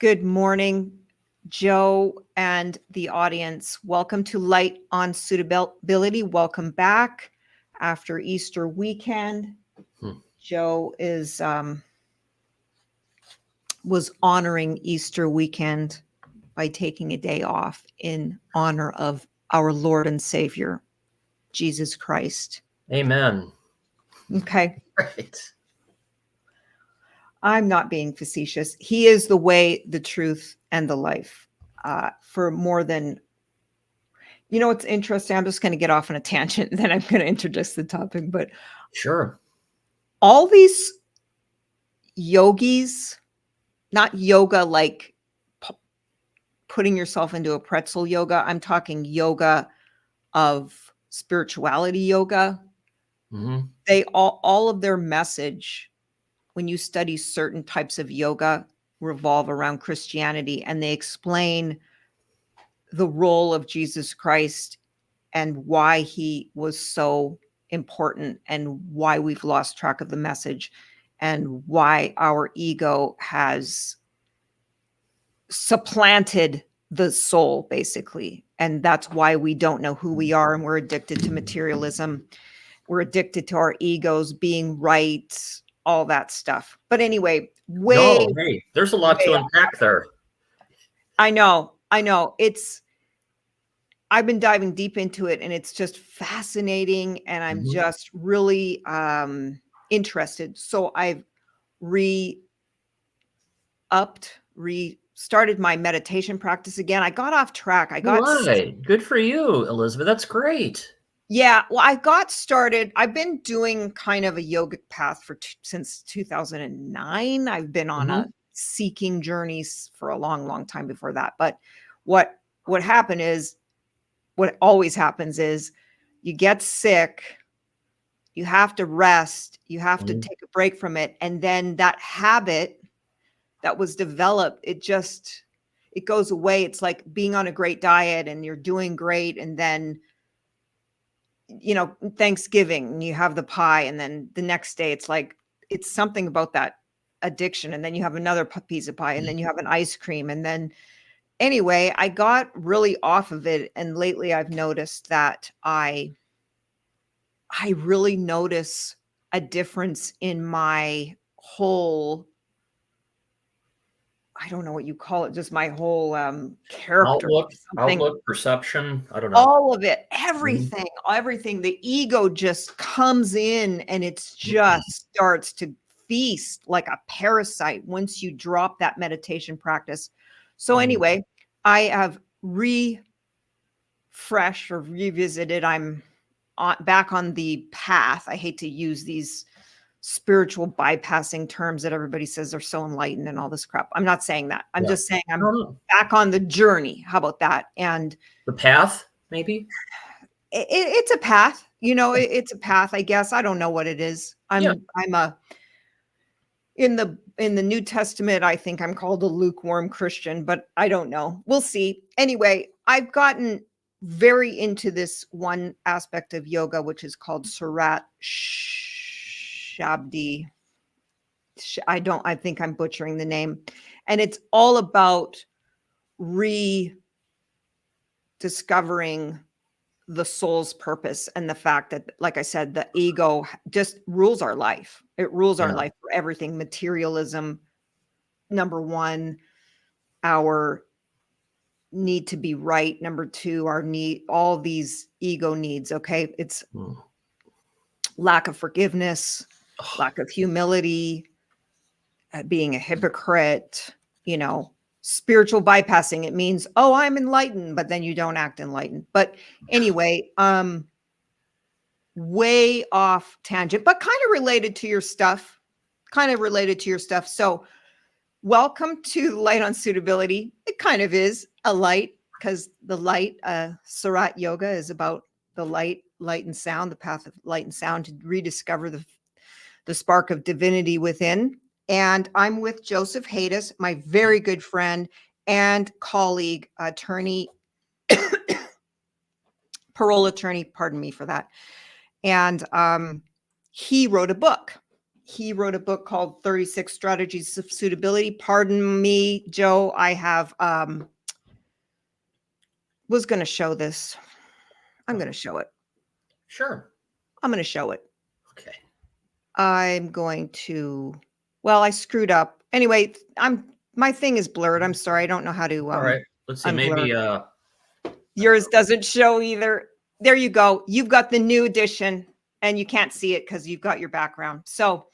Good morning, Joe and the audience. Welcome to Light on Suitability. Welcome back after Easter weekend. Joe was honoring Easter weekend by taking a day off in honor of our Lord and Savior, Jesus Christ. Amen. Okay. Right. I'm not being facetious. He is the way, the truth, and the life. For more than, it's interesting. I'm just going to get off on a tangent, and then I'm going to introduce the topic. But Sure. all these yogis, not yoga like putting yourself into a pretzel yoga. I'm talking yoga of spirituality yoga. Mm-hmm. They all of their message, when you study certain types of yoga, revolve around Christianity, and they explain the role of Jesus Christ and why he was so important and why we've lost track of the message and why our ego has supplanted the soul, basically. And that's why we don't know who we are, and we're addicted to materialism. We're addicted to our egos being right, all that stuff. But anyway, Hey, there's a lot to unpack there. I know. I've been diving deep into it, and it's just fascinating, and I'm just really interested. So I've restarted my meditation practice again. I got off track. Good for you, Elizabeth. That's great. Yeah, well, I got started. I've been doing kind of a yogic path since 2009. I've been on a seeking journeys for a long, long time before that. But what happened is, what always happens is, you get sick, you have to rest, you have to take a break from it, and then that habit that was developed, it goes away. It's like being on a great diet and you're doing great, and then Thanksgiving, and you have the pie, and then the next day it's like, it's something about that addiction, and then you have another piece of pie, and then you have an ice cream, and then anyway, I got really off of it, and lately I've noticed that I really notice a difference in my whole, I don't know what you call it, just my whole character. Outlook, perception. I don't know. All of it, everything. The ego just comes in, and it's just starts to feast like a parasite once you drop that meditation practice. So anyway, I have refreshed or revisited. I'm back on the path. I hate to use these spiritual bypassing terms that everybody says are so enlightened and all this crap. I'm not saying that. I'm just saying I'm back on the journey. How about that? And the path, maybe it's a path. It's a path, I guess. I don't know what it is. I'm in the New Testament, I think I'm called a lukewarm Christian, but I don't know. We'll see. Anyway, I've gotten very into this one aspect of yoga, which is called Surat Shabdi. I think I'm butchering the name. And it's all about rediscovering the soul's purpose, and the fact that, like I said, the ego just rules our life. It rules our life for everything. Materialism, number one, our need to be right. Number two, our need, all these ego needs. Okay. It's lack of forgiveness, lack of humility, being a hypocrite, spiritual bypassing. It means, oh, I'm enlightened, but then you don't act enlightened. But anyway, way off tangent, but kind of related to your stuff. So welcome to Light on Suitability. It kind of is a light, because the light, Surat Yoga is about the light and sound, the path of light and sound, to rediscover the spark of divinity within. And I'm with Joseph Haytas, my very good friend and colleague, attorney, parole attorney, pardon me for that. And he wrote a book. he wrote a book called 36 Strategies of Suitability. Pardon me, Joe. I have was going to show this. I'm going to show it. Sure. I'm going to show it. Okay. I'm going to, well, I screwed up. Anyway, my thing is blurred. I'm sorry. I don't know how to All right. Let's see. Maybe yours doesn't show either. There you go. You've got the new edition and you can't see it because you've got your background. So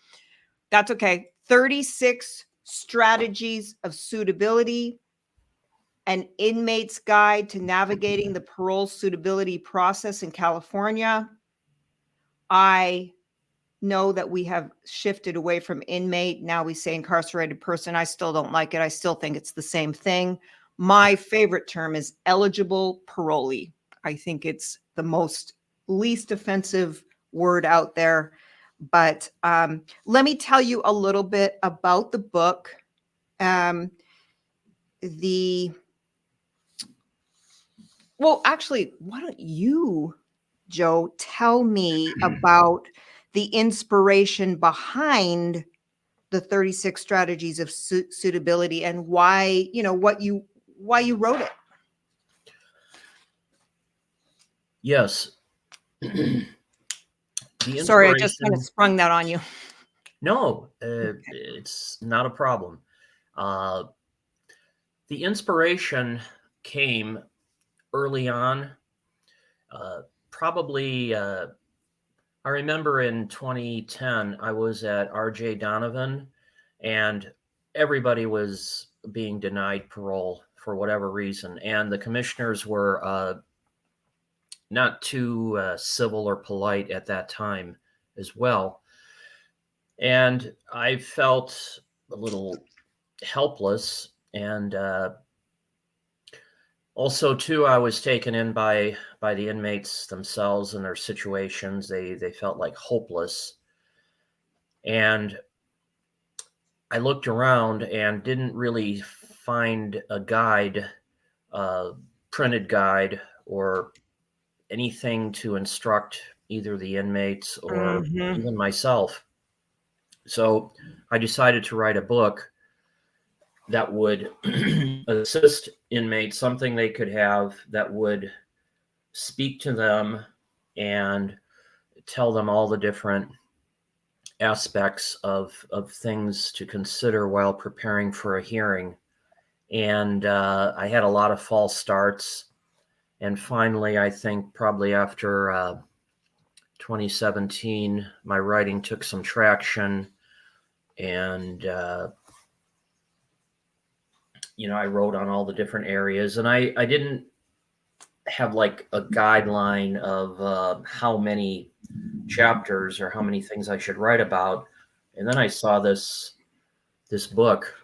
that's okay. 36 Strategies of Suitability, an inmate's guide to navigating the parole suitability process in California. I know that we have shifted away from inmate. Now we say incarcerated person. I still don't like it. I still think it's the same thing. My favorite term is eligible parolee. I think it's the least offensive word out there. But let me tell you a little bit about the book. Well, actually, why don't you, Joe, tell me about the inspiration behind the 36 Strategies of Suitability and why you wrote it. yes. Sorry, I just kind of sprung that on you. No, it's not a problem. The inspiration came early on. Probably, I remember in 2010, I was at R.J. Donovan, and everybody was being denied parole for whatever reason. And the commissioners were not too civil or polite at that time as well. And I felt a little helpless. And also, too, I was taken in by the inmates themselves and their situations. They felt like hopeless. And I looked around and didn't really find a guide, printed guide, or anything to instruct either the inmates or even myself. So I decided to write a book that would assist inmates, something they could have that would speak to them and tell them all the different aspects of things to consider while preparing for a hearing. And I had a lot of false starts. And finally, I think probably after 2017, my writing took some traction. And, I wrote on all the different areas. And I didn't have like a guideline of how many chapters or how many things I should write about. And then I saw this book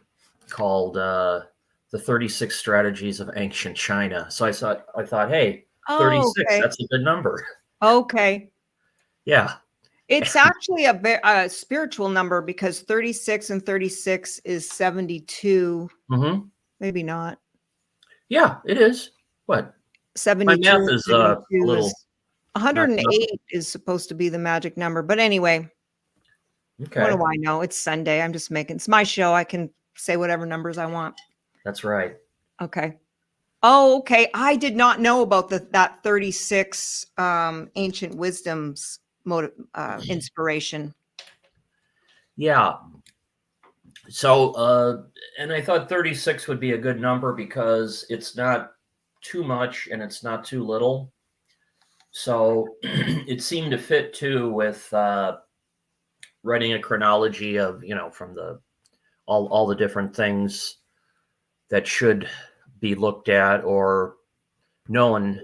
called The 36 Strategies of Ancient China. So I thought, hey, 36, okay. That's a good number. Okay. Yeah. It's actually a spiritual number because 36 and 36 is 72. Mm-hmm. Maybe not. Yeah, it is. What? 72. My math is a little. 108 is supposed to be the magic number. But anyway, okay. What do I know? It's Sunday. It's my show. I can say whatever numbers I want. That's right. Okay. Oh, okay. I did not know about that 36 ancient wisdoms inspiration. Yeah. So, and I thought 36 would be a good number because it's not too much and it's not too little. So it seemed to fit too with writing a chronology of, from all the different things that should be looked at or known,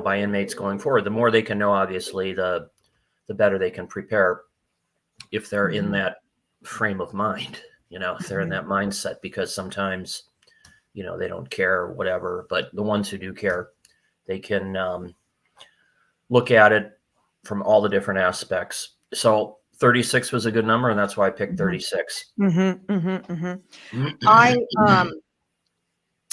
by inmates going forward. The more they can know, obviously, the better they can prepare if they're in that frame of mind, if they're in that mindset, because sometimes, they don't care or whatever, but the ones who do care, they can look at it from all the different aspects. So 36 was a good number, and that's why I picked 36.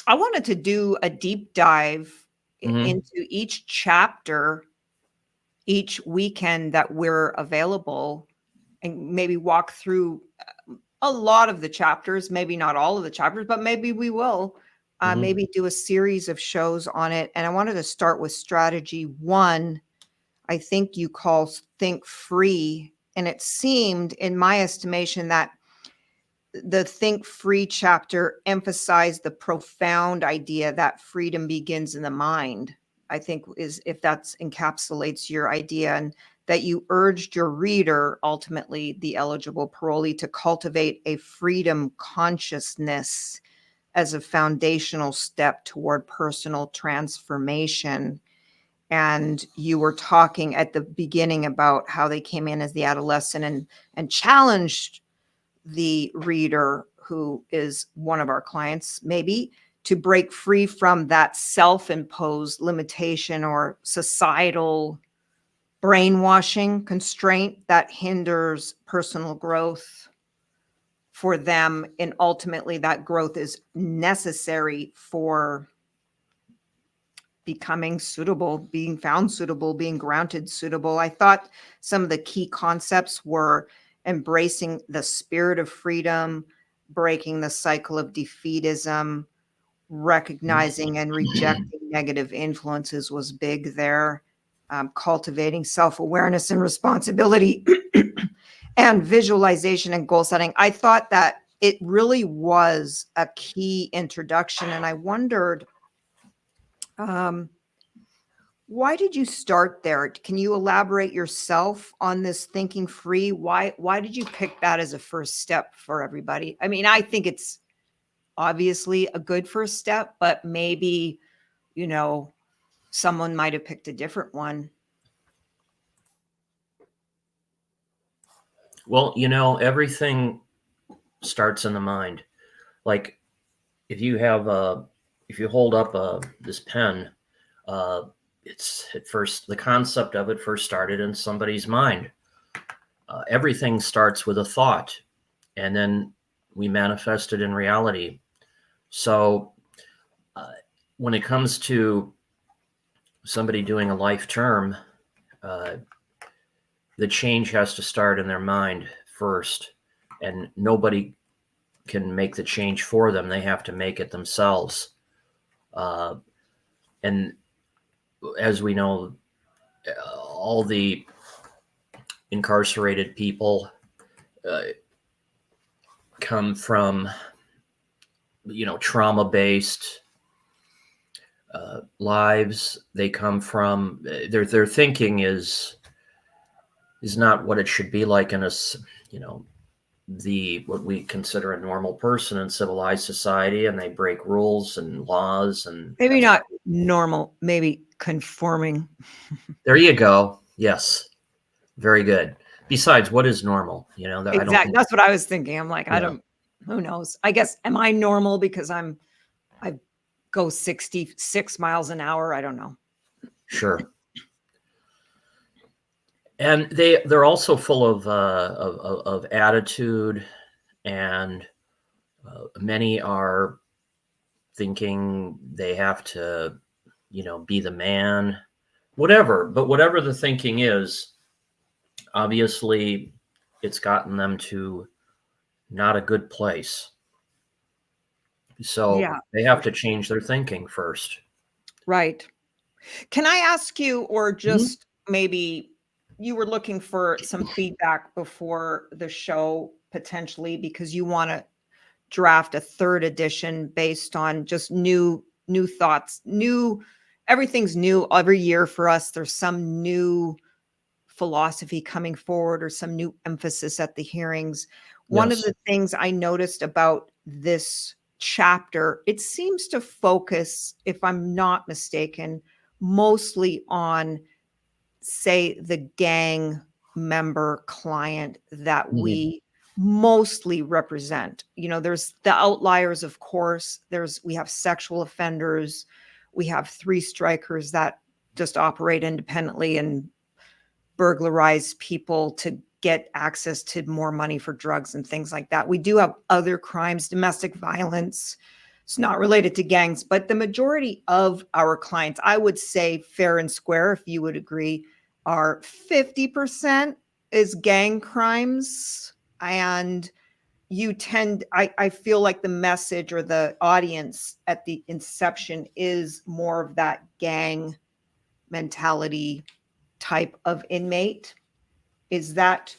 I wanted to do a deep dive into each chapter each weekend that we're available. and maybe walk through a lot of the chapters, maybe not all of the chapters, but maybe we will maybe do a series of shows on it. And I wanted to start with strategy 1. I think you call Think Free. And it seemed, in my estimation, that the Think Free chapter emphasized the profound idea that freedom begins in the mind. I think is if that encapsulates your idea, and that you urged your reader, ultimately the eligible parolee, to cultivate a freedom consciousness as a foundational step toward personal transformation. And you were talking at the beginning about how they came in as the adolescent and challenged the reader, who is one of our clients, maybe, to break free from that self-imposed limitation or societal brainwashing constraint that hinders personal growth for them. And ultimately, that growth is necessary for becoming suitable, being found suitable, being granted suitable. I thought some of the key concepts were embracing the spirit of freedom, breaking the cycle of defeatism, recognizing and rejecting negative influences was big there, cultivating self-awareness and responsibility, and visualization and goal setting. I thought that it really was a key introduction. And I wondered, why did you start there? Can you elaborate yourself on this thinking free? Why did you pick that as a first step for everybody? I mean, I think it's obviously a good first step, but maybe, someone might have picked a different one. Well, everything starts in the mind. Like if you hold up this pen, it's at first, the concept of it first started in somebody's mind. Everything starts with a thought, and then we manifest it in reality. So when it comes to somebody doing a life term, the change has to start in their mind first, and nobody can make the change for them. They have to make it themselves. And as we know, all the incarcerated people come from, trauma-based lives. They come from their thinking is not what it should be like in what we consider a normal person in civilized society, and they break rules and laws, and Maybe not normal, maybe conforming. There you go. Yes. Very good. Besides, what is normal? Exactly. I don't think, That's what I was thinking. I'm like, yeah. who knows? I guess, am I normal because I go 66 miles an hour? I don't know. Sure. And they're also full of attitude, and many are thinking they have to, be the man, whatever. But whatever the thinking is, obviously, it's gotten them to not a good place. So Yeah, they have to change their thinking first. right. Can I ask you, or just maybe you were looking for some feedback before the show, potentially, because you want to draft a third edition based on just new thoughts, everything's new every year for us. There's some new philosophy coming forward or some new emphasis at the hearings. One of Yes. the things I noticed about this chapter, it seems to focus, if I'm not mistaken, mostly on, say, the gang member client that we mostly represent. There's the outliers, of course. We have sexual offenders. We have three strikers that just operate independently and burglarize people to get access to more money for drugs and things like that. We do have other crimes, domestic violence. It's not related to gangs, but the majority of our clients, I would say fair and square, if you would agree, are 50% is gang crimes, and I feel like the message or the audience at the inception is more of that gang mentality type of inmate. Is that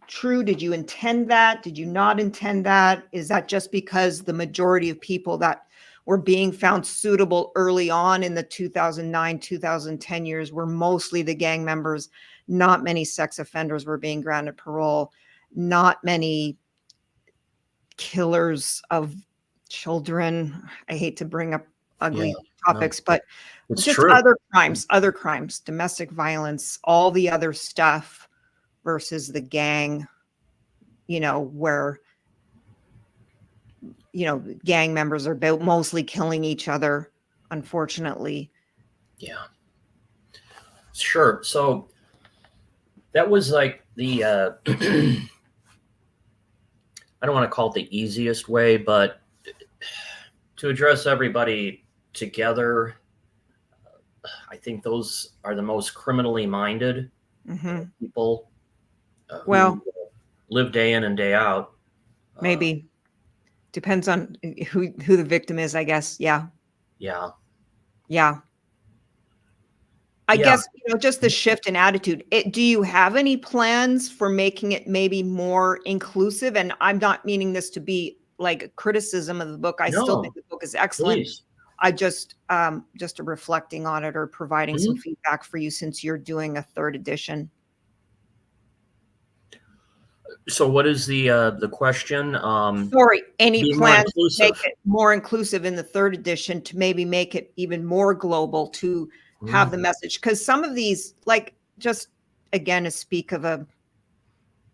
true? Did you intend that? Did you not intend that? Is that just because the majority of people that were being found suitable early on in the 2009, 2010 years were mostly the gang members? Not many sex offenders were being granted parole. Not many killers of children. I hate to bring up Yeah, ugly no, topics, but it's just true. other crimes, domestic violence, all the other stuff versus the gang, where, gang members are mostly killing each other, unfortunately. Yeah, sure. So that was like the I don't want to call it the easiest way, but to address everybody together, I think those are the most criminally minded people Well, who live day in and day out. maybe depends on who the victim is, I guess. Yeah. Yeah. Yeah. I Yeah. guess, just the shift in attitude. Do you have any plans for making it maybe more inclusive? And I'm not meaning this to be like a criticism of the book. I still think No, the book is excellent. please. I just reflecting on it or providing some Mhm. feedback for you since you're doing a third edition. So what is the question? Sorry, any Be more plans to make inclusive. it more inclusive in the third edition to maybe make it even more global to have Mhm. the message? Because some of these, like, just again, to speak of a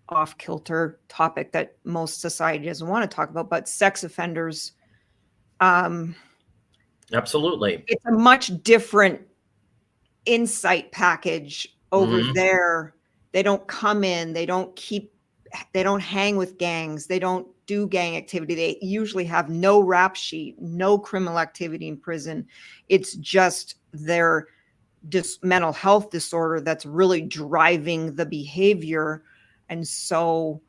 off-kilter topic that most society doesn't want to talk about, but sex offenders, Absolutely. it's a much different insight package over Mhm. there. They don't come in, they don't hang with gangs, they don't do gang activity. They usually have no rap sheet, no criminal activity in prison. It's just their mental health disorder that's really driving the behavior. And so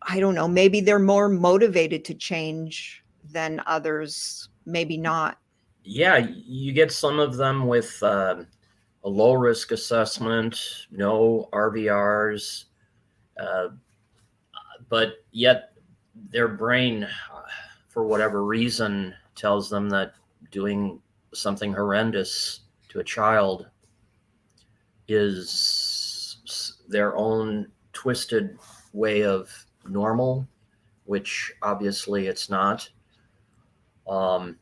I don't know, maybe they're more motivated to change than others, maybe not. Yeah, you get some of them with a low risk assessment, no RVRs, uh, but yet their brain, for whatever reason, tells them that doing something horrendous to a child is their own twisted way of normal, which obviously it's not. Um,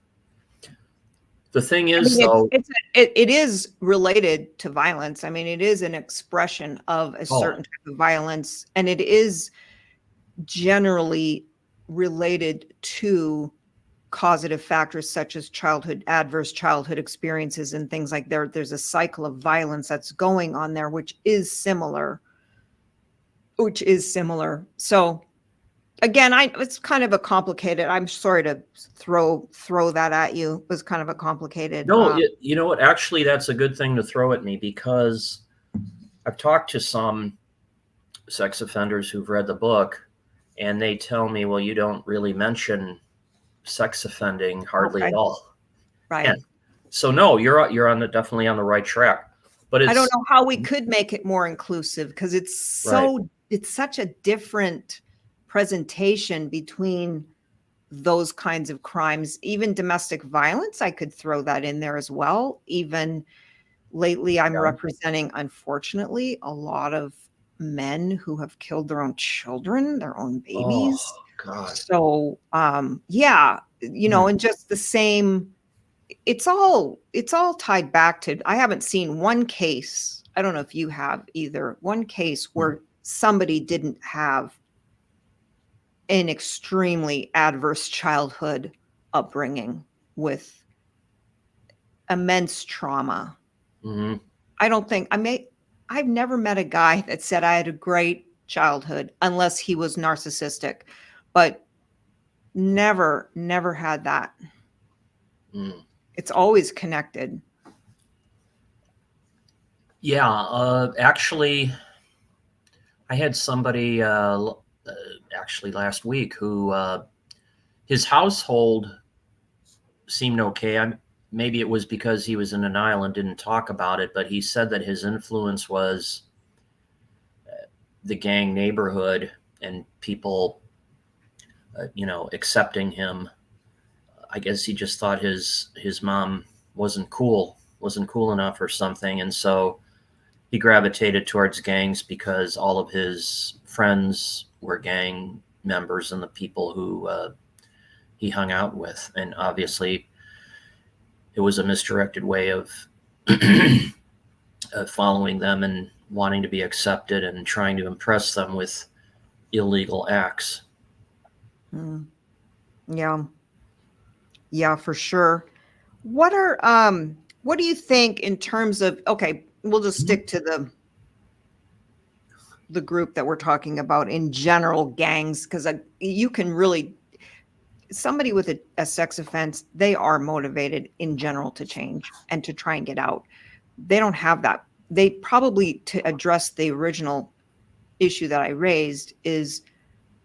the thing I is, mean, though, it is related to violence. I mean, it is an expression of a oh, certain type of violence, and it is generally related to causative factors such as adverse childhood experiences and things like that. There's a cycle of violence that's going on there, which is similar. So again, it's kind of a complicated. I'm sorry to throw that at you. It was kind of a complicated. no, you know what? Actually, that's a good thing to throw at me because I've talked to some sex offenders who've read the book, and they tell me, "Well, you don't really mention sex offending hardly Okay, at all." right. And so, no, you're definitely on the right track. But I don't it's know how we could make it more inclusive because right. it's such a different presentation between those kinds of crimes. Even domestic violence, I could throw that in there as well. Even lately, I'm Yeah. representing, unfortunately, a lot of men who have killed their own children, their own Oh babies. God. So, yeah, Mm, and just the same, it's all tied back to, I haven't seen one case, I don't know if you have either, one case mm, where somebody didn't have an extremely adverse childhood upbringing with immense trauma. mhm. I don't think I've never met a guy that said I had a great childhood unless he was narcissistic, but never had that. Mm. It's always connected. Yeah. Actually, I had somebody actually last week who his household seemed okay. Maybe it was because he was in an island, didn't talk about it, but he said that his influence was the gang neighborhood and people, accepting him. I guess he just thought his mom wasn't cool enough or something, and so he gravitated towards gangs because all of his friends were gang members and the people who he hung out with. And obviously, it was a misdirected way of following them and wanting to be accepted and trying to impress them with illegal acts. Yeah. Yeah, for sure. What do you think in terms of, okay, we'll just stick to the group that we're talking about in general, gangs, because you can really, somebody with a sex offense, they are motivated in general to change and to try and get out. They don't have that. They probably, to address the original issue that I raised, is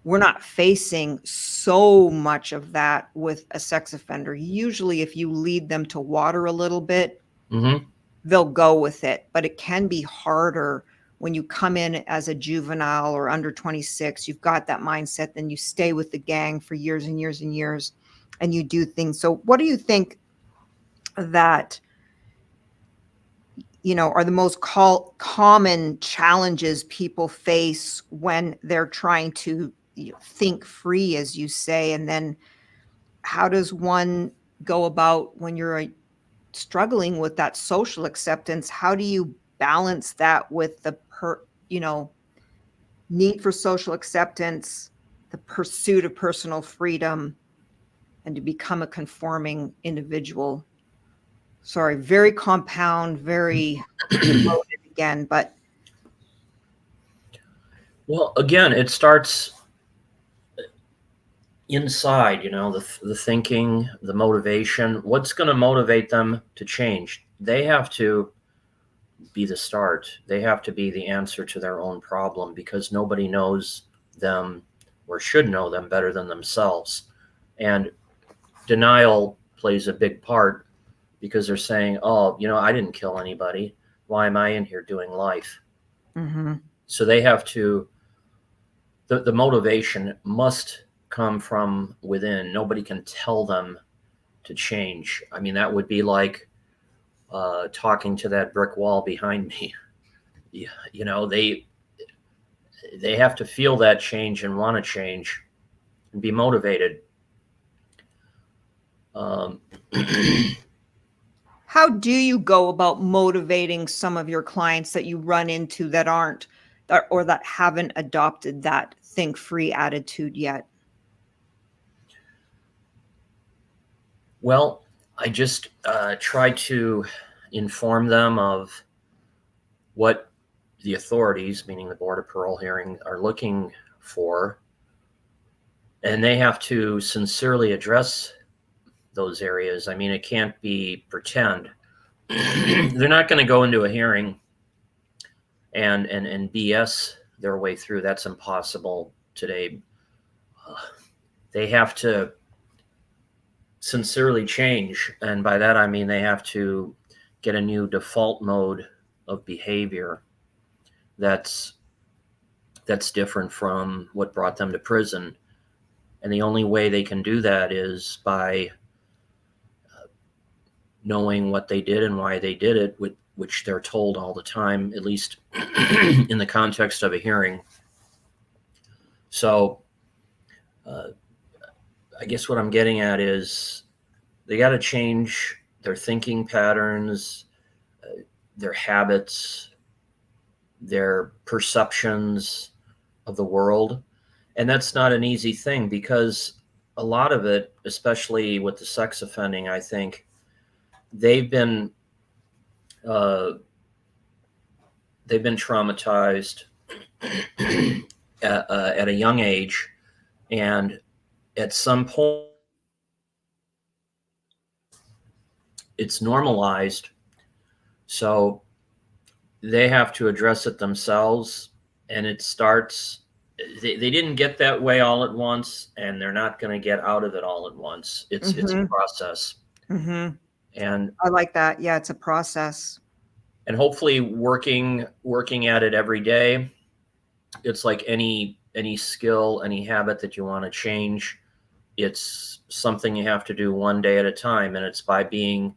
we're not facing so much of that with a sex offender. Usually, if you lead them to water a little bit, they'll go with it. But it can be harder when you come in as a juvenile or under 26. You've got that mindset, then you stay with the gang for years and years and years, and you do things. So what do you think that, are the most common challenges people face when they're trying to think free, as you say? And then how does one go about when you're struggling with that social acceptance? How do you balance that with the need for social acceptance, the pursuit of personal freedom, and to become a conforming individual? Sorry, very compound, very loaded again, but Well, again, it starts inside, the thinking, the motivation. What's going to motivate them to change? They have to be the start. They have to be the answer to their own problem, because nobody knows them or should know them better than themselves. And denial plays a big part, because they're saying, oh, I didn't kill anybody. Why am I in here doing life? So they have to, the motivation must come from within. Nobody can tell them to change. I mean, that would be like talking to that brick wall behind me. They have to feel that change and want to change and be motivated. How do you go about motivating some of your clients that you run into that aren't, or that haven't adopted that think free attitude yet? Well, I just try to inform them of what the authorities, meaning the Board of Parole Hearing, are looking for. And they have to sincerely address those areas. I mean, it can't be pretend. They're not going to go into a hearing and BS their way through. That's impossible today. They have to sincerely change. And by that, I mean they have to get a new default mode of behavior that's different from what brought them to prison. And the only way they can do that is by knowing what they did and why they did it, which they're told all the time, at least in the context of a hearing. So I guess what I'm getting at is they got to change their thinking patterns, their habits, their perceptions of the world. And that's not an easy thing, because a lot of it, especially with the sex offending, I think they've been traumatized at a young age, and at some point it's normalized. So they have to address it themselves and it starts. They didn't get that way all at once, and they're not going to get out of it all at once. It's a process, and I like that. Yeah, it's a process. and hopefully working at it every day. It's like any skill, any habit that you want to change. It's something you have to do one day at a time, and it's by being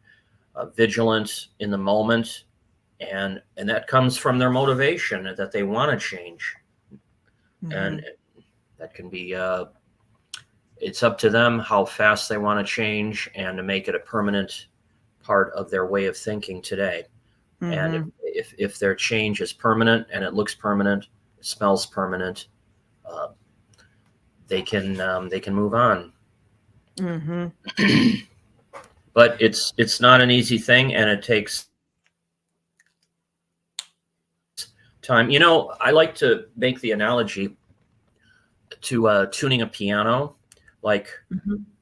vigilant in the moment, and that comes from their motivation that they want to change, and that can be it's up to them how fast they want to change and to make it a permanent part of their way of thinking today. And if their change is permanent and it looks permanent, it smells permanent, they can move on. But it's not an easy thing, and it takes time. You know, I like to make the analogy to tuning a piano. Like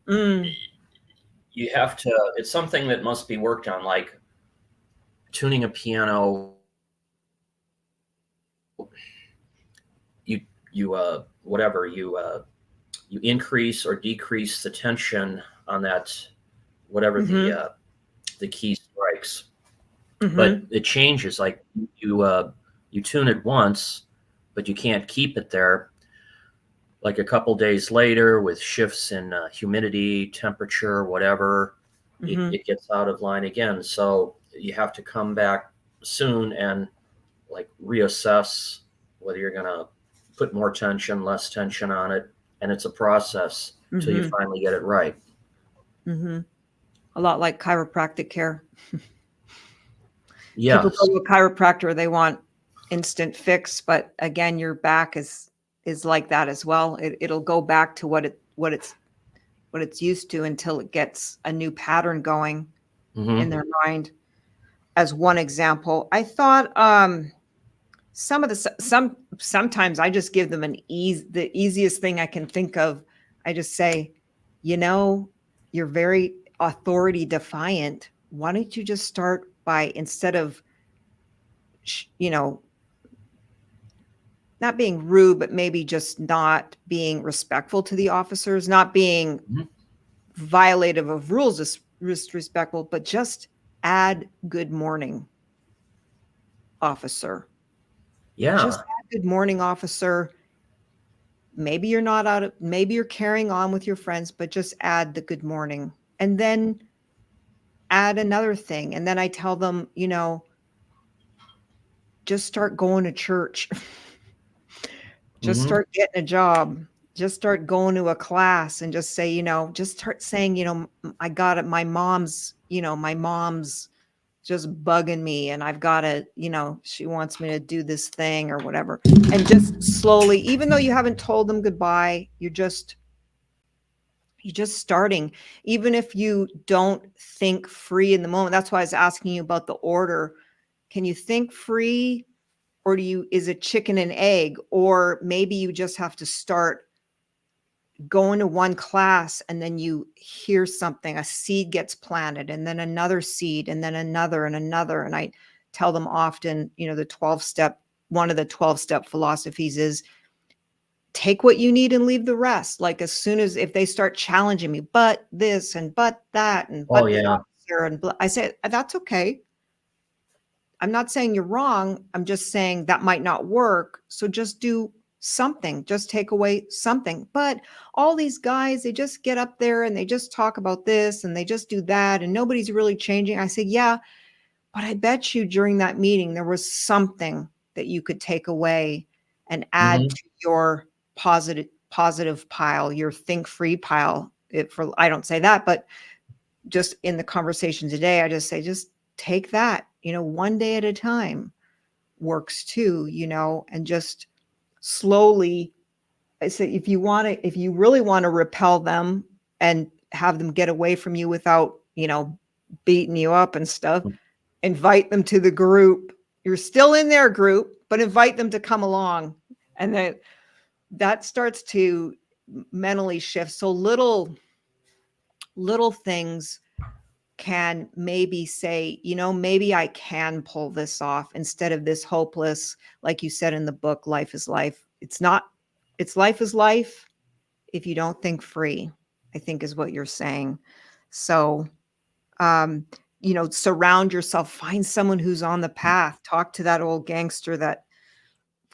you have to. It's something that must be worked on. Like tuning a piano. You increase or decrease the tension on that, whatever the key strikes. But it changes. Like you tune it once, but you can't keep it there. Like a couple days later, with shifts in humidity, temperature, whatever, it gets out of line again. So you have to come back soon and like reassess whether you're going to put more tension, less tension on it. And it's a process until you finally get it right. A lot like chiropractic care. Yeah. People go to a chiropractor, they want instant fix, but again, your back is like that as well. It'll go back to what it's used to until it gets a new pattern going in their mind. As one example, I thought sometimes I just give them the easiest thing I can think of. I just say, you're very authority defiant. Why don't you just start by, instead of, not being rude, but maybe just not being respectful to the officers, not being violative of rules, disrespectful, but just add good morning, officer. Yeah. Just add good morning, officer. Maybe you're not maybe you're carrying on with your friends, but just add the good morning. And then add another thing. And then I tell them, just start going to church. Just start getting a job. Just start going to a class and just say, just start saying, I got it. My mom's just bugging me and I've got to, she wants me to do this thing or whatever. And just slowly, even though you haven't told them goodbye, you're just starting. Even if you don't think free in the moment. That's why I was asking you about the order. Can you think free? Or is it chicken and egg? Or maybe you just have to start going to one class and then you hear something, a seed gets planted and then another seed and then another and another. And I tell them often, one of the 12-step philosophies is take what you need and leave the rest. Like if they start challenging me, but this and but that and but the officer and I say, that's okay. I'm not saying you're wrong. I'm just saying that might not work. So just do something, just take away something. But all these guys, they just get up there and they just talk about this and they just do that and nobody's really changing. I say, yeah, but I bet you during that meeting, there was something that you could take away and add to your positive pile, your think free pile. I don't say that, but just in the conversation today, I just say, just take that, one day at a time works too, and just slowly. I say, if you really want to repel them and have them get away from you without, beating you up and stuff, invite them to the group. You're still in their group, but invite them to come along. And that starts to mentally shift. So little things can maybe say, maybe I can pull this off instead of this hopeless, like you said in the book, life is life. It's not, it's life is life if you don't think free, I think is what you're saying. So, um, surround yourself, find someone who's on the path, talk to that old gangster that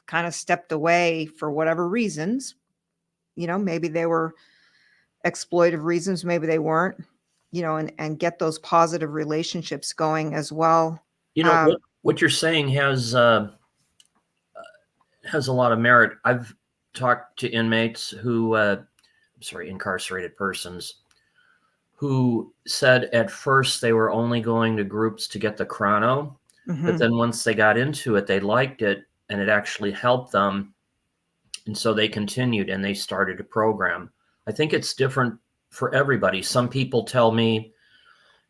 kind of stepped away for whatever reasons. Maybe they were exploitive reasons, maybe they weren't, and get those positive relationships going as well. What you're saying has a lot of merit. I've talked to inmates who, incarcerated persons who said at first they were only going to groups to get the chrono, but then once they got into it, they liked it and it actually helped them. And so they continued and they started a program. I think it's different for everybody. Some people tell me,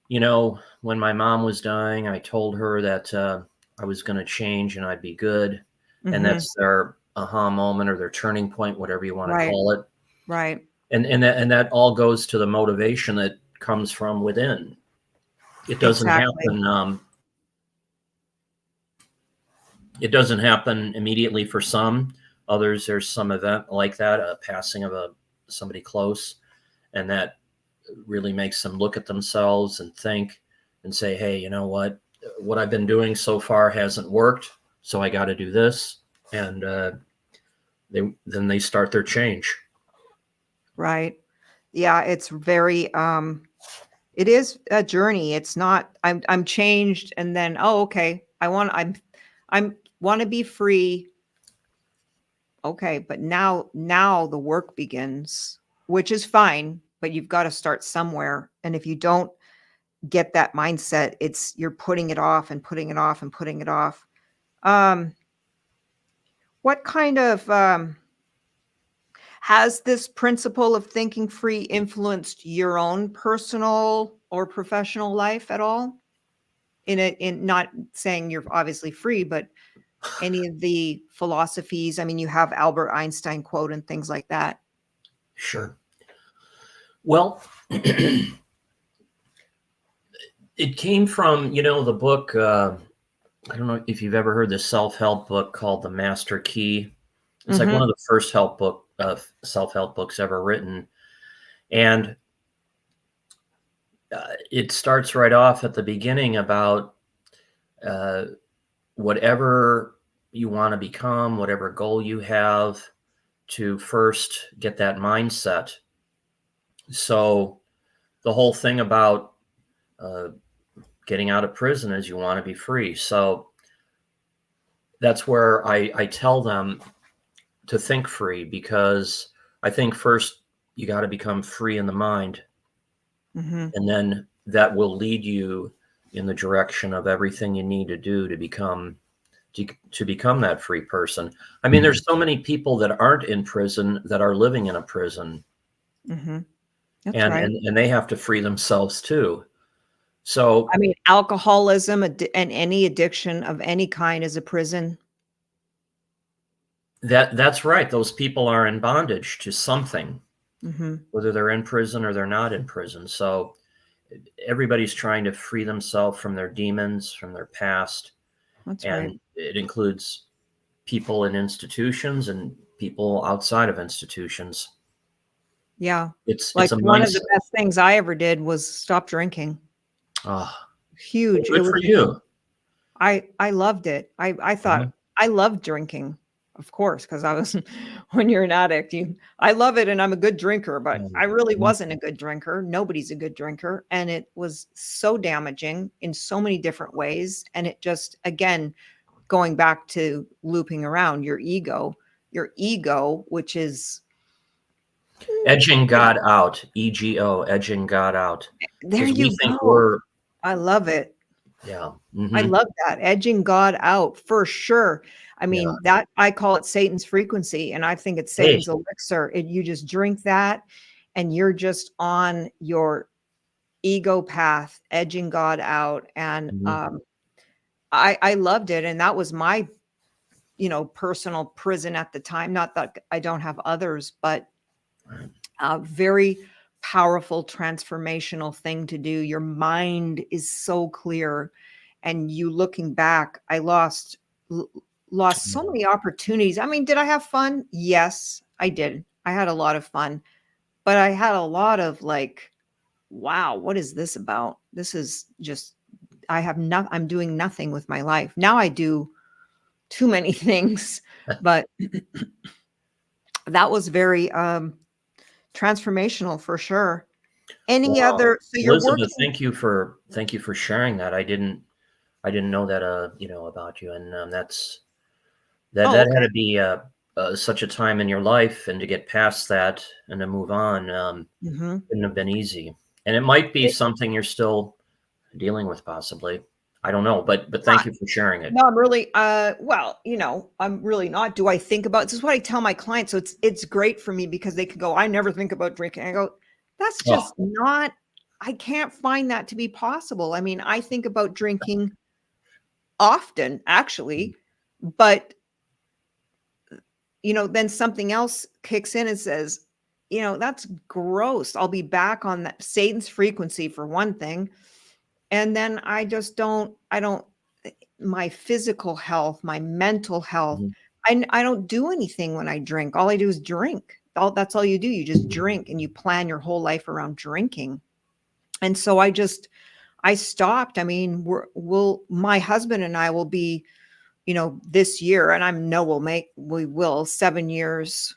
when my mom was dying, I told her that I was going to change and I'd be good. And that's their aha moment or their turning point, whatever you want to call it. Right. And that all goes to the motivation that comes from within. It doesn't happen. It doesn't happen immediately for some. Others, there's some event like that, a passing of somebody close, and that really makes them look at themselves and think and say, hey, you know what I've been doing so far hasn't worked, so I got to do this. And then they start their change. Right. Yeah, it's very it is a journey. It's not I'm changed and then okay, I want to be free. Okay, but now the work begins, which is fine, but you've got to start somewhere. And if you don't get that mindset, you're putting it off and putting it off and putting it off. What kind of has this principle of thinking free influenced your own personal or professional life at all? In not saying you're obviously free, but any of the philosophies. I mean, you have Albert Einstein quote and things like that. Sure. Well, it came from, the book, I don't know if you've ever heard the self-help book called The Master Key. It's like one of the first self-help books ever written. And it starts right off at the beginning about whatever you want to become, whatever goal you have, to first get that mindset. So the whole thing about getting out of prison is you want to be free. So that's where I tell them to think free, because I think first you got to become free in the mind. And then that will lead you in the direction of everything you need to do to become that free person. I mean, there's so many people that aren't in prison that are living in a prison. That's right. And they have to free themselves too. So, I mean, alcoholism and any addiction of any kind is a prison. That's right. Those people are in bondage to something, whether they're in prison or they're not in prison. So everybody's trying to free themselves from their demons, from their past. That's and right. It includes people in institutions and people outside of institutions. Yeah. It's Like a one of the mindset. best things I ever did was stop drinking. Oh, Huge. good for you. I loved it. I thought I loved drinking, of course, because I was when you're an addict, I love it and I'm a good drinker, but I really wasn't a good drinker. Nobody's a good drinker. And it was so damaging in so many different ways. And it just, again, going back to looping around your ego, which is edging God out, EGO, edging God out. there. We You think go. I love it. Yeah. I love that. Edging God out for sure. I mean, that I call it Satan's frequency, and I think it's Satan's elixir. You just drink that and you're just on your ego path, edging God out. And I loved it. And that was my, personal prison at the time. Not that I don't have others, but very powerful transformational thing to do. Your mind is so clear, and you looking back, I lost so Yeah. many opportunities. I mean, did I have fun? Yes, I did. I had a lot of fun, but I had a lot of like, wow, what is this about? This is just, I'm doing nothing with my life. Now I do too many things, but that was very transformational for sure. Any Wow. other, so you're Elizabeth, working, thank you for sharing that. I didn't know that about you, and oh, that had okay. to be such a time in your life, and to get past that and to move on Mhm. couldn't have been easy. And it might be It something you're still dealing with, possibly. I don't know, but not thank you for sharing it. no, I'm really, well, I'm really not. Do I think about, this is what I tell my clients. So it's great for me because they can go, I never think about drinking. I go, that's Oh, just not, I can't find that to be possible. I mean, I think about drinking often, actually, but then something else kicks in and says, that's gross. I'll be back on that Satan's frequency for one thing. And then I don't, my physical health, my mental health, mhm. I don't do anything when I drink. All I do is drink. That's all you do. You just drink and you plan your whole life around drinking. And so I stopped. I mean, my husband and I will be, this year, and I know we will 7 years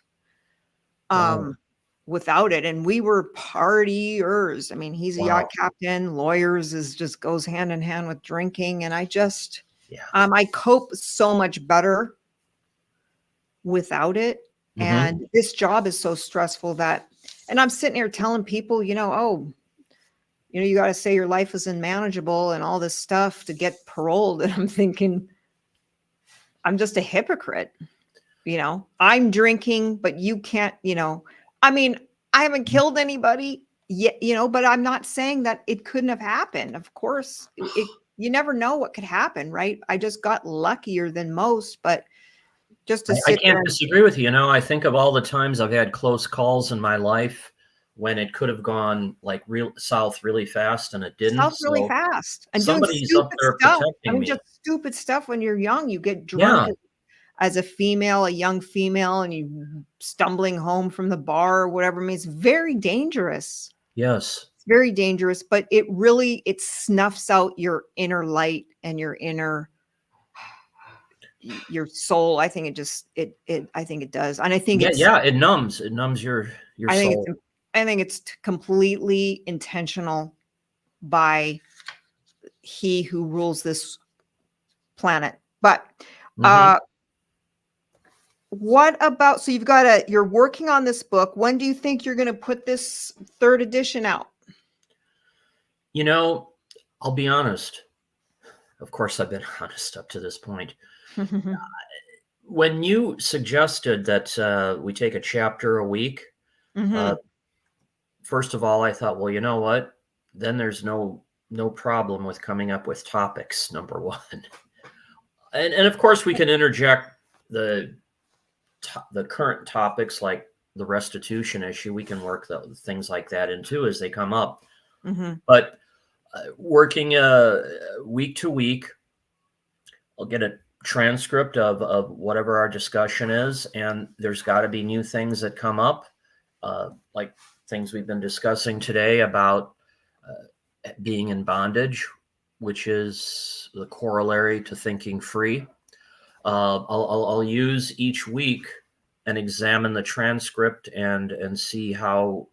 Wow. um without it. And we were partiers. I mean, he's a yacht Wow. captain, lawyers is just goes hand in hand with drinking. And Yeah. I cope so much better without it. Hmm. And this job is so stressful and I'm sitting here telling people, oh, you got to say your life is unmanageable and all this stuff to get paroled. And I'm thinking, I'm just a hypocrite. I'm drinking, but you can't, I mean, I haven't killed anybody yet, but I'm not saying that it couldn't have happened. Of course, you never know what could happen, right? I just got luckier than most, but just to I sit there can't and disagree with you. I think of all the times I've had close calls in my life when it could have gone like real south really fast, and it didn't. south really So fast and doing somebody's up stupid there stuff. I protecting mean, me. just stupid stuff when you're young. You get drunk Yeah. as a female, a young female, and you stumbling home from the bar or whatever. I mean, it's very dangerous. Yes. It's very dangerous, but it snuffs out your inner light and your soul. I think I think it does. And Yeah. Yeah. It numbs. It numbs your I think soul. it's, I think it's completely intentional by he who rules this planet. But, Hmm. uh, what about, so you're working on this book. When do you think you're going to put this third edition out? You know, I'll be honest. Of course, I've been honest up to this point. When you suggested that we take a chapter a week, uh, Mhm. first of all, I thought, well, you know what? Then there's no problem with coming up with topics. Number one, and of course we can interject the the current topics like the restitution issue. We can work things like that in too as they come up. Mhm. But working week to week, I'll get a transcript of whatever our discussion is, and there's got to be new things that come up, like things we've been discussing today about being in bondage, which is the corollary to thinking free. I'll use each week and examine the transcript and see how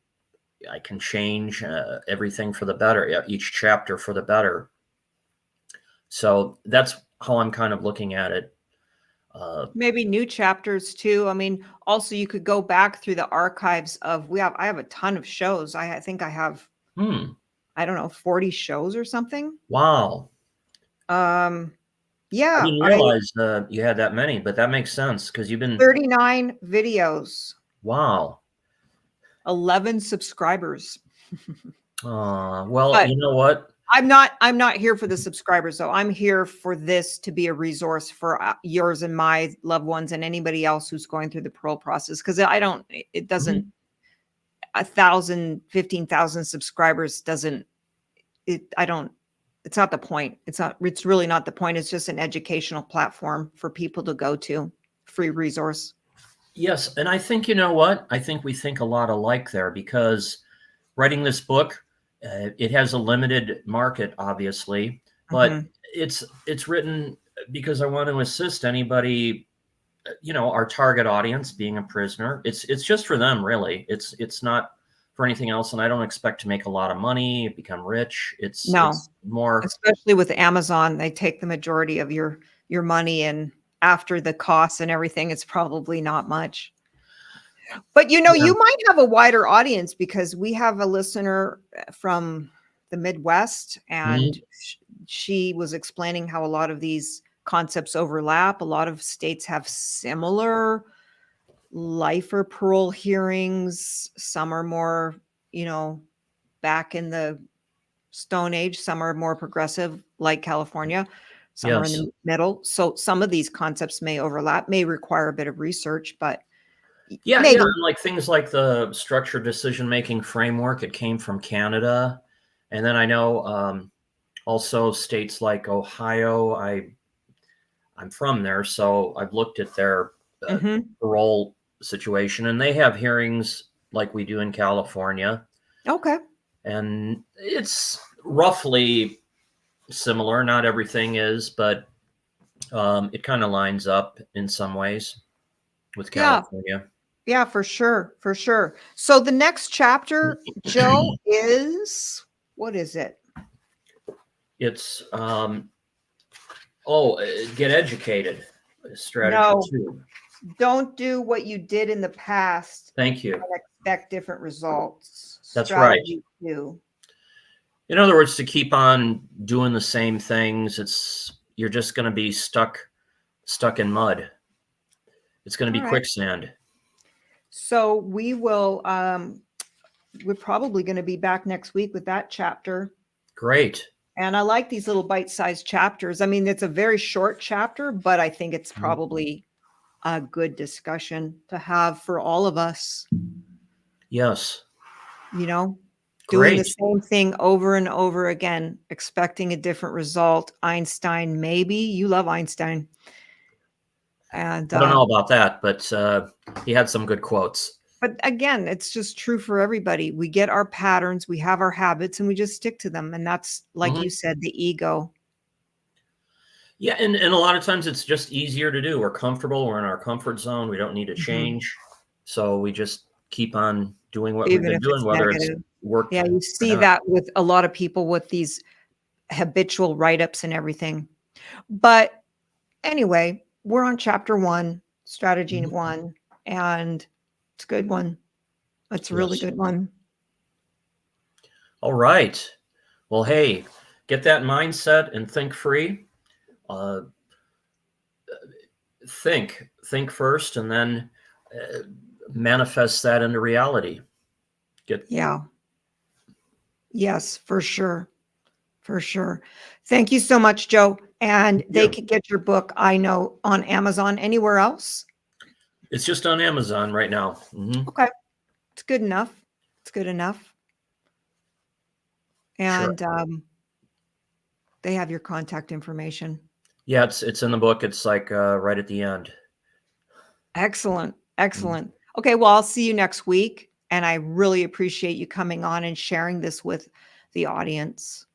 I can change everything for the better, yeah, each chapter for the better. So that's how I'm kind of looking at it. Uh, Maybe new chapters too. I mean, also you could go back through the archives I have a ton of shows. I think I have, hmm. I don't know, 40 shows or something. Wow. Um, I yeah, didn't realize you had that many, but that makes sense because you've been, 39 videos, wow. 11 subscribers. Well, But you know what? I'm not here for the subscribers though. I'm here for this to be a resource for yours and my loved ones and anybody else who's going through the parole process, because I don't, it doesn't, Mhm. 1,000, 15,000 subscribers doesn't, it's not the point. It's really not the point. It's just an educational platform for people to go to, free resource. Yes. And I think, you know what? I think we think a lot alike there, because writing this book, it has a limited market, obviously, but Mhm. it's written because I want to assist anybody, our target audience, being a prisoner. It's just for them, really. It's not for anything else. And I don't expect to make a lot of money, become rich. No, It's more, especially with Amazon, they take the majority of your money, and after the costs and everything, it's probably not much. But, yeah. you might have a wider audience, because we have a listener from the Midwest, and Mhm. she was explaining how a lot of these concepts overlap. A lot of states have similar life or parole hearings. Some are more, back in the Stone Age. Some are more progressive, like California. Some are in Yes. the middle. So some of these concepts may overlap, may require a bit of research, but Yeah, yeah, maybe. and like things like the structured decision-making framework, it came from Canada. And then I know, also states like Ohio, I'm from there, so I've looked at their Mhm. parole situation, and they have hearings like we do in California, Okay. and it's roughly similar. Not everything is, but it kind of lines up in some ways with Yeah. California. Yeah, for sure. For sure. So the next chapter, Joe, is what is it? It's oh, get educated. Strategy No, 2. don't do what you did in the past Thank you. and expect different results. That's right. Strategy 2. In other words, to keep on doing the same things, you're just going to be stuck in mud. It's going to All be right. quicksand. So we're probably going to be back next week with that chapter. Great. And I like these little bite-sized chapters. I mean, it's a very short chapter, but I think it's Mhm. probably a good discussion to have for all of us, Yes. you know, doing the Great. same thing over and over again, expecting a different result. Einstein, maybe you love Einstein. And, I don't know about that, but he had some good quotes. but again, it's just true for everybody. We get our patterns, we have our habits, and we just stick to them. And that's, like you Mhm. said, the ego. Yeah, and a lot of times it's just easier to do. We're comfortable. We're in our comfort zone. We don't need to Mhm. change. So we just keep on doing what we've Even been if it's doing, whether it's negative. worked Yeah, you or see not. that with a lot of people with these habitual write-ups and everything. But anyway, we're on chapter 1, strategy Mhm. 1, and it's a good one. It's a really Yes. good one. All right. Well, hey, get that mindset and think free. Uh, think first, and then uh, manifest that into reality. Get Yeah. Yes, for sure. For sure. Thank you so much, Joe. And they you. could get your book, I know, on Amazon. Anywhere else? It's just on Amazon right now. Okay. It's good enough. It's good enough. Sure. And they have your contact information. Yeah, it's in the book. It's like right at the end. Excellent. Mhm. Excellent. Okay, well, I'll see you next week. And I really appreciate you coming on and sharing this with the audience.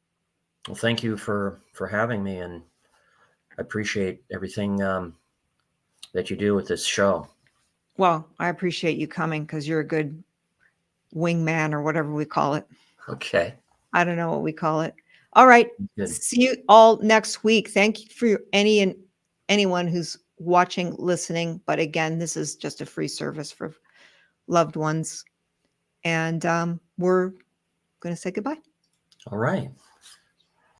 Well, thank you for having me, and I appreciate everything that you do with this show. Well, I appreciate you coming, because you're a good wingman, or whatever we call it. Okay, I don't know what we call it. All right. good. See you all next week. Thank you for anyone who's watching, listening. But again, this is just a free service for loved ones. And we're going to say goodbye. All right.